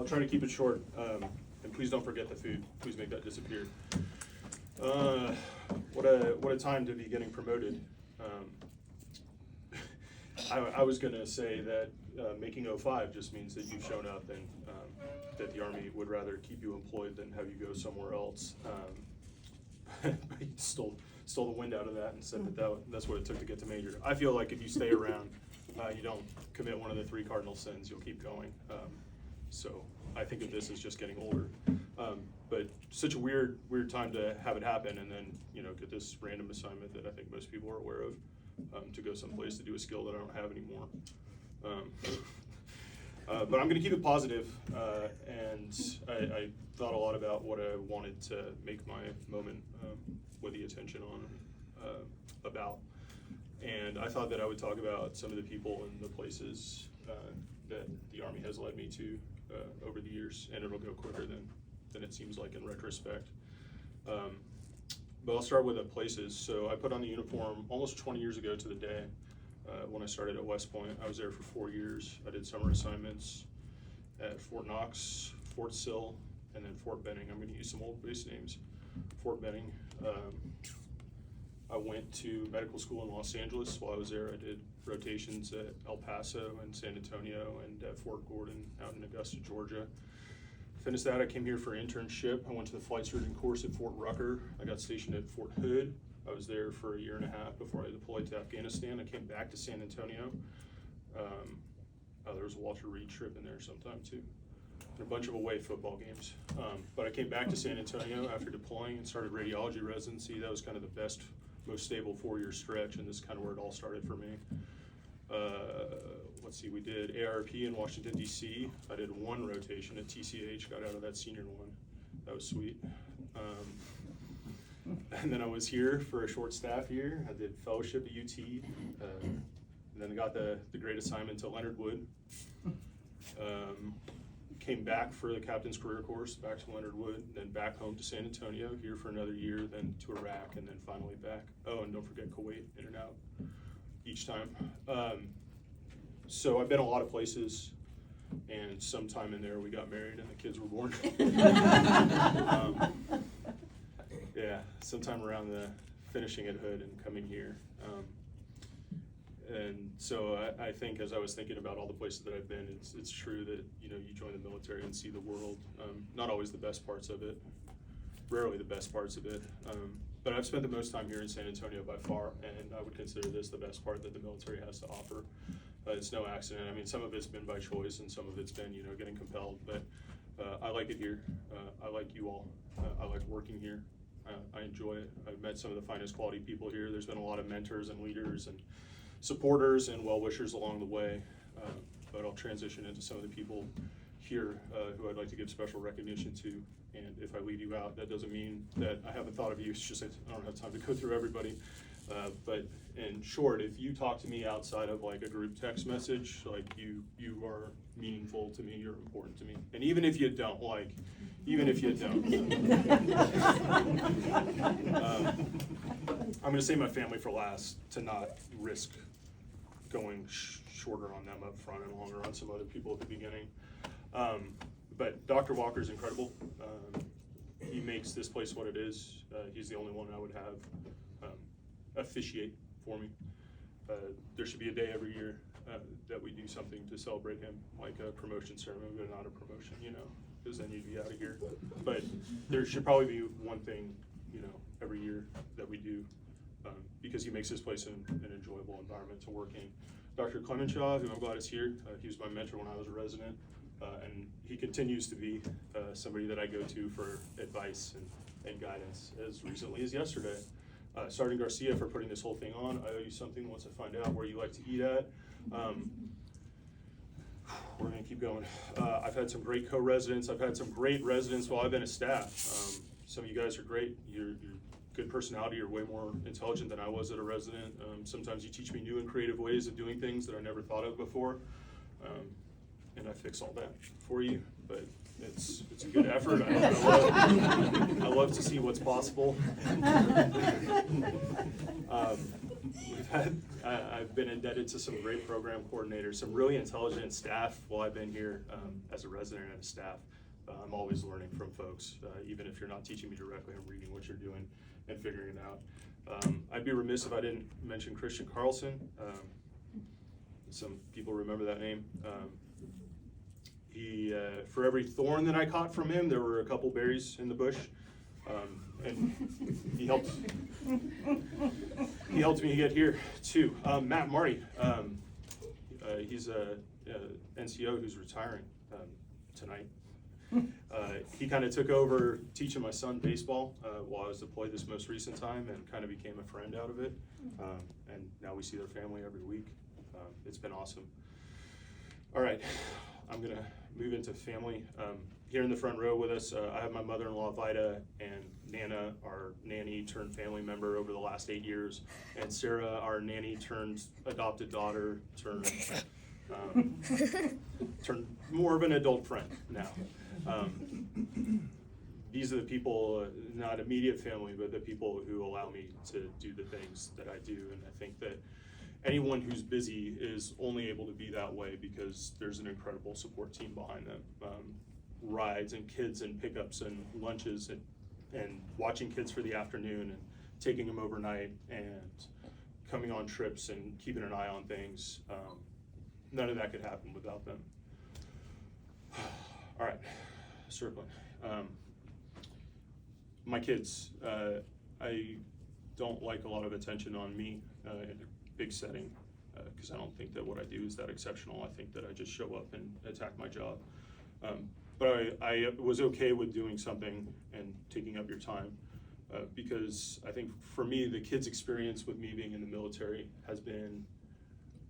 I'll try to keep it short, and please don't forget the food. Please make that disappear. What a time to be getting promoted. I was going to say that making 05 just means that you've shown up and that the Army would rather keep you employed than have you go somewhere else. But you stole the wind out of that and said that's what it took to get to major. I feel like if you stay around, you don't commit one of the 3 cardinal sins, you'll keep going. So I think of this as just getting older. But such a weird time to have it happen and then, get this random assignment that I think most people are aware of, to go someplace to do a skill that I don't have anymore. But I'm gonna keep it positive, and I thought a lot about what I wanted to make my moment with the attention on about. And I thought that I would talk about some of the people and the places that the Army has led me to over the years, and it'll go quicker than it seems like in retrospect. But I'll start with the places. So I put on the uniform almost 20 years ago to the day when I started at West Point. I was there for 4 years. I did summer assignments at Fort Knox, Fort Sill, and then Fort Benning. I'm gonna use some old base names. Fort Benning. I went to medical school in Los Angeles. While I was there, I did rotations at El Paso and San Antonio and at Fort Gordon out in Augusta, Georgia. Finished that, I came here for an internship. I went to the flight surgeon course at Fort Rucker. I got stationed at Fort Hood. I was there for 1.5 years before I deployed to Afghanistan. I came back to San Antonio. There was a Walter Reed trip in there sometime too. And a bunch of away football games. But I came back to San Antonio after deploying and started radiology residency. That was kind of the best, most stable 4-year stretch, and this is kind of where it all started for me. Let's see, we did ARP in Washington, D.C. I did 1 rotation at TCH, got out of that senior one. That was sweet. And then I was here for a short staff year. I did fellowship at UT, and then I got the great assignment to Leonard Wood. Came back for the captain's career course, back to Leonard Wood, then back home to San Antonio, here for another year, then to Iraq, and then finally back. Oh, and don't forget Kuwait, in and out each time. So I've been a lot of places, and sometime in there we got married and the kids were born. Yeah, sometime around the finishing at Hood and coming here. And so I think as I was thinking about all the places that I've been, it's true that you join the military and see the world. Not always the best parts of it, rarely the best parts of it. But I've spent the most time here in San Antonio by far, and I would consider this the best part that the military has to offer. It's no accident. I mean, some of it's been by choice, and some of it's been getting compelled. But I like it here. I like you all. I like working here. I enjoy it. I've met some of the finest quality people here. There's been a lot of mentors and leaders and supporters and well-wishers along the way, but I'll transition into some of the people here who I'd like to give special recognition to. And if I leave you out, that doesn't mean that I haven't thought of you. It's just I don't have time to go through everybody. But in short, if you talk to me outside of like a group text message, like you are meaningful to me, you're important to me. And even if you don't, I'm gonna say my family for last to not risk going shorter on them up front and longer on some other people at the beginning. But Dr. Walker's incredible. He makes this place what it is. He's the only one I would have officiate for me. There should be a day every year that we do something to celebrate him, like a promotion ceremony, but not a promotion, because then you'd be out of here. But there should probably be one thing, every year that we do, because he makes this place an enjoyable environment to work in. Dr. Clemenshaw, who I'm glad is here, he was my mentor when I was a resident, and he continues to be somebody that I go to for advice and guidance as recently as yesterday. Sergeant Garcia for putting this whole thing on. I owe you something once I find out where you like to eat at. We're gonna keep going. I've had some great co-residents. I've had some great residents while I've been a staff. Some of you guys are great. You're good personality. You're way more intelligent than I was at a resident. Sometimes you teach me new and creative ways of doing things that I never thought of before. And I fix all that for you, but it's a good effort. I love to see what's possible. I've been indebted to some great program coordinators, some really intelligent staff while I've been here as a resident and a staff. I'm always learning from folks, even if you're not teaching me directly, I'm reading what you're doing and figuring it out. I'd be remiss if I didn't mention Christian Carlson. Some people remember that name. He, for every thorn that I caught from him, there were a couple berries in the bush. And he helped me get here too. Matt Marty, he's a NCO who's retiring tonight. He kind of took over teaching my son baseball while I was deployed this most recent time, and kind of became a friend out of it. And now we see their family every week. It's been awesome. All right, I'm gonna move into family. Here in the front row with us, I have my mother-in-law Vida and Nana, our nanny turned family member over the last 8 years, and Sarah, our nanny turned adopted daughter turned more of an adult friend now. These are the people, not immediate family, but the people who allow me to do the things that I do, and I think that anyone who's busy is only able to be that way because there's an incredible support team behind them. Rides and kids and pickups and lunches and watching kids for the afternoon and taking them overnight and coming on trips and keeping an eye on things. None of that could happen without them. All right, circling. My kids, I don't like a lot of attention on me in a big setting because I don't think that what I do is that exceptional. I think that I just show up and attack my job. But I was okay with doing something and taking up your time because I think for me, the kids' experience with me being in the military has been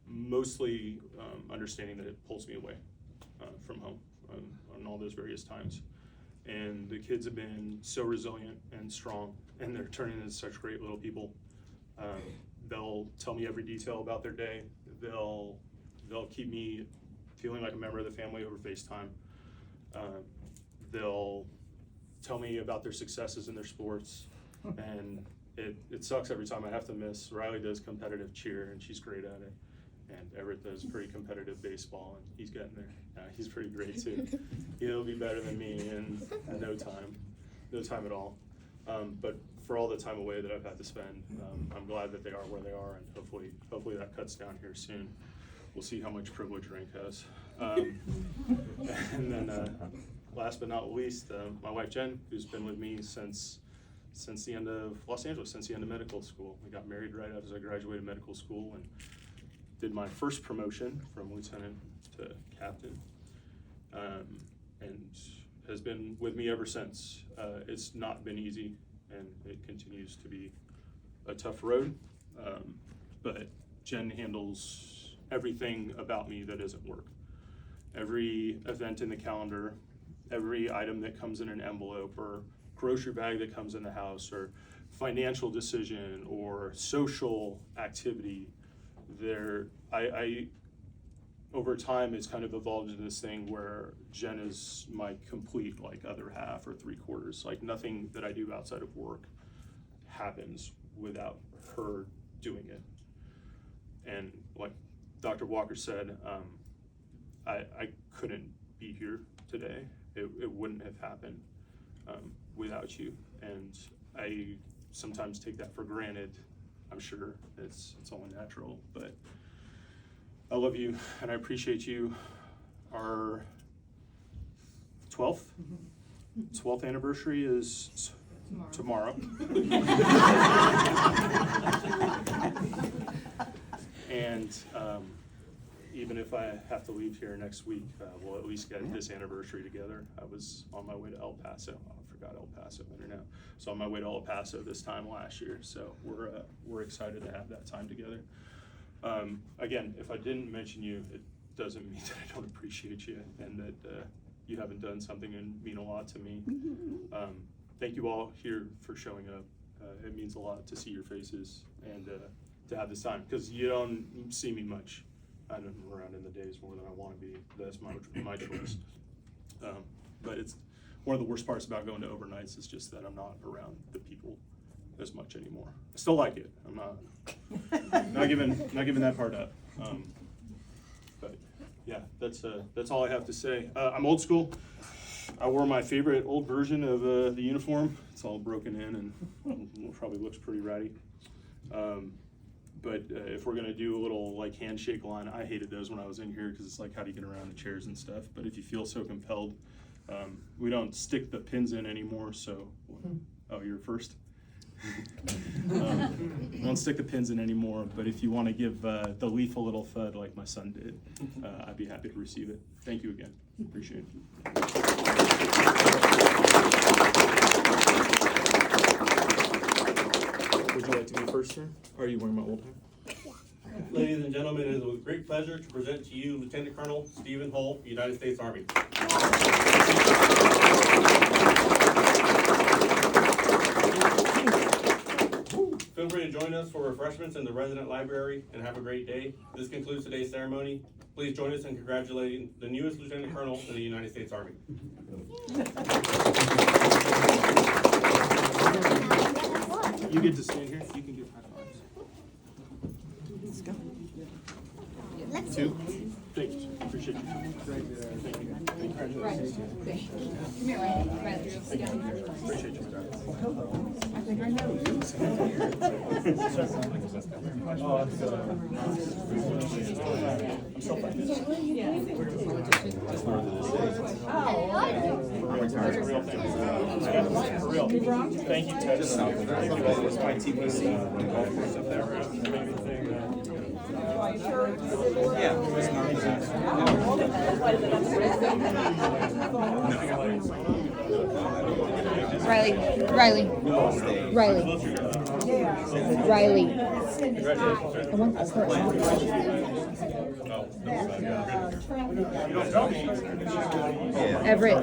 mostly understanding that it pulls me away from home on all those various times. And the kids have been so resilient and strong, and they're turning into such great little people. They'll tell me every detail about their day. They'll keep me feeling like a member of the family over FaceTime. They'll tell me about their successes in their sports, and it sucks every time I have to miss. Riley does competitive cheer, and she's great at it. And Everett does pretty competitive baseball, and he's getting there. He's pretty great too. He'll be better than me in no time at all. But for all the time away that I've had to spend, I'm glad that they are where they are, and hopefully that cuts down here soon. We'll see how much privilege rank has. And then last but not least, my wife Jen, who's been with me since the end of Los Angeles, since the end of medical school. We got married right after I graduated medical school and did my first promotion from lieutenant to captain, and has been with me ever since. It's not been easy, and it continues to be a tough road, but Jen handles everything about me that isn't work. Every event in the calendar, every item that comes in an envelope, or grocery bag that comes in the house, or financial decision, or social activity, I over time it's kind of evolved into this thing where Jen is my complete other half or 3/4. Like nothing that I do outside of work happens without her doing it. And like Dr. Walker said, I couldn't be here today. It wouldn't have happened without you. And I sometimes take that for granted. I'm sure it's only natural, but I love you and I appreciate you. Our 12th anniversary is tomorrow. And even if I have to leave here next week, we'll at least get this anniversary together. I was on my way to El Paso. I forgot El Paso better now. So on my way to El Paso this time last year. So we're excited to have that time together. Again, if I didn't mention you, it doesn't mean that I don't appreciate you and that you haven't done something and mean a lot to me. Thank you all here for showing up. It means a lot to see your faces and to have this time, because you don't see me much. I'm around in the days more than I want to be. That's my choice. But it's one of the worst parts about going to overnights is just that I'm not around the people as much anymore. I still like it. I'm not giving that part up. But yeah, that's all I have to say. I'm old school. I wore my favorite old version of the uniform. It's all broken in and probably looks pretty ratty. But if we're gonna do a little like handshake line, I hated those when I was in here because it's like, how do you get around the chairs and stuff? But if you feel so compelled, we don't stick the pins in anymore. So, oh, you're first. We don't stick the pins in anymore. But if you want to give the leaf a little thud like my son did, I'd be happy to receive it. Thank you again. Appreciate it. Would you like to be first, sir? Or are you wearing my old hat? Ladies and gentlemen, it is with great pleasure to present to you Lieutenant Colonel Stephen Hull, United States Army. Feel free to join us for refreshments in the resident library and have a great day. This concludes today's ceremony. Please join us in congratulating the newest Lieutenant Colonel in the United States Army. You get to stand here. You can give high fives. Let's go. Two. Thank you, sir. Appreciate you. Thank you. Thank you. Congratulations. Come here, Riley. Sit down. Appreciate you. I think I know you. For real. Thank you, Ted. It's my TPC golf course up there. Riley. I want this first. Everett.